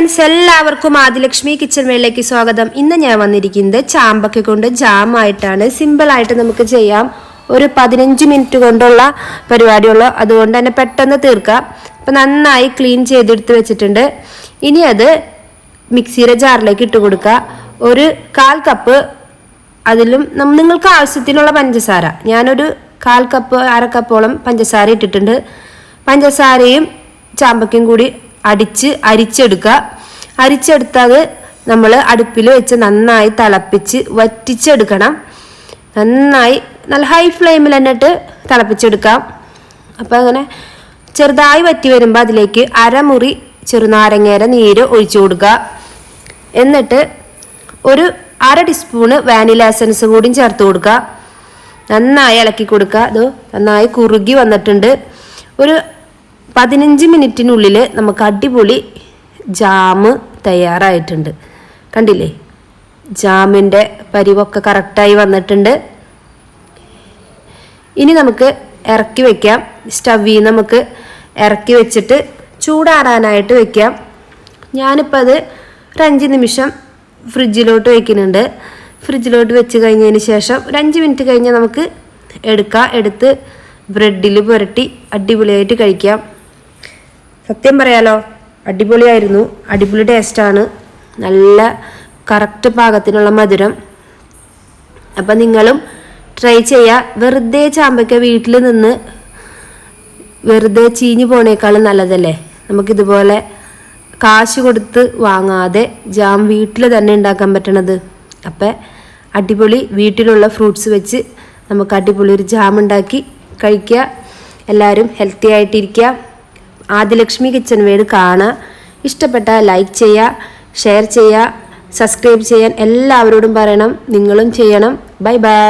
Friends, എല്ലാവർക്കും Adilakshmi kitchen വേളിലേക്ക് സ്വാഗതം. ഇന്ന് ഞാൻ വന്നിരിക്കുന്നത് ചാമ്പക്ക കൊണ്ട് ജാമായിട്ടാണ്. സിമ്പിളായിട്ട് നമുക്ക് ചെയ്യാം. ഒരു 15 മിനിറ്റ് കൊണ്ടുള്ള പരിപാടിയുള്ളൂ. അതുകൊണ്ട് തന്നെ പെട്ടെന്ന് തീർക്കാം. അപ്പം നന്നായി ക്ലീൻ ചെയ്തെടുത്ത് വെച്ചിട്ടുണ്ട്. ഇനി അത് മിക്സിയുടെ ജാറിലേക്ക് ഇട്ട് കൊടുക്കുക. ഒരു 1/4 കപ്പ്, അതിലും നിങ്ങൾക്ക് ആവശ്യത്തിനുള്ള പഞ്ചസാര, ഞാനൊരു 1/4 കപ്പ് 1/2 കപ്പോളം പഞ്ചസാര ഇട്ടിട്ടുണ്ട്. പഞ്ചസാരയും ചാമ്പക്കയും കൂടി അരിച്ചെടുക്കുക. അരിച്ചെടുത്തത് നമ്മൾ അടുപ്പിൽ വെച്ച് നന്നായി തിളപ്പിച്ച് വറ്റിച്ചെടുക്കണം. നന്നായി നല്ല ഹൈ ഫ്ലെയിമിൽ എന്നിട്ട് തിളപ്പിച്ചെടുക്കാം. അപ്പോൾ അങ്ങനെ ചെറുതായി വറ്റി വരുമ്പോൾ അതിലേക്ക് അരമുറി ചെറുനാരങ്ങയുടെ നീര് ഒഴിച്ചു കൊടുക്കുക. എന്നിട്ട് ഒരു 1/2 ടീസ്പൂണ് വാനില എസൻസ് കൂടി ചേർത്ത് കൊടുക്കുക. നന്നായി ഇളക്കി കൊടുക്കുക. അത് നന്നായി കുറുകി വന്നിട്ടുണ്ട്. ഒരു 15 മിനിറ്റിനുള്ളിൽ നമുക്ക് അടിപൊളി ജാമ് തയ്യാറായിട്ടുണ്ട്. കണ്ടില്ലേ, ജാമിൻ്റെ പരിവൊക്കെ കറക്റ്റായി വന്നിട്ടുണ്ട്. ഇനി നമുക്ക് ഇറക്കി വയ്ക്കാം. സ്റ്റവിൽ നമുക്ക് ഇറക്കി വെച്ചിട്ട് ചൂടാറാനായിട്ട് വയ്ക്കാം. ഞാനിപ്പോൾ അത് ഒരു 5 നിമിഷം ഫ്രിഡ്ജിലോട്ട് വയ്ക്കുന്നുണ്ട്. ഫ്രിഡ്ജിലോട്ട് വെച്ച് കഴിഞ്ഞതിന് ശേഷം ഒരു 5 മിനിറ്റ് കഴിഞ്ഞാൽ നമുക്ക് എടുത്ത് ബ്രെഡിൽ പുരട്ടി അടിപൊളിയായിട്ട് കഴിക്കാം. സത്യം പറയാലോ, അടിപൊളിയായിരുന്നു. അടിപൊളി ടേസ്റ്റാണ്. നല്ല കറക്റ്റ് പാകത്തിനുള്ള മധുരം. അപ്പം നിങ്ങളും ട്രൈ ചെയ്യുക. വെറുതെ ചാമ്പയ്ക്ക വീട്ടിൽ നിന്ന് വെറുതെ ചീഞ്ഞു പോണേക്കാളും നല്ലതല്ലേ നമുക്കിതുപോലെ കാശ് കൊടുത്ത് വാങ്ങാതെ ജാം വീട്ടിൽ തന്നെ ഉണ്ടാക്കാൻ പറ്റണത്. അപ്പം അടിപൊളി വീട്ടിലുള്ള ഫ്രൂട്ട്സ് വെച്ച് നമുക്ക് അടിപൊളി ഒരു ജാം ഉണ്ടാക്കി കഴിക്കുക. എല്ലാവരും ഹെൽത്തി ആയിട്ടിരിക്കുക. ആദിലക്ഷ്മി കിച്ചൺ വേൾഡ് കാണുക. ഇഷ്ടപ്പെട്ടാൽ ലൈക്ക് ചെയ്യുക, ഷെയർ ചെയ്യുക, സബ്സ്ക്രൈബ് ചെയ്യാൻ എല്ലാവരോടും പറയണം. നിങ്ങളും ചെയ്യണം. Bye bye.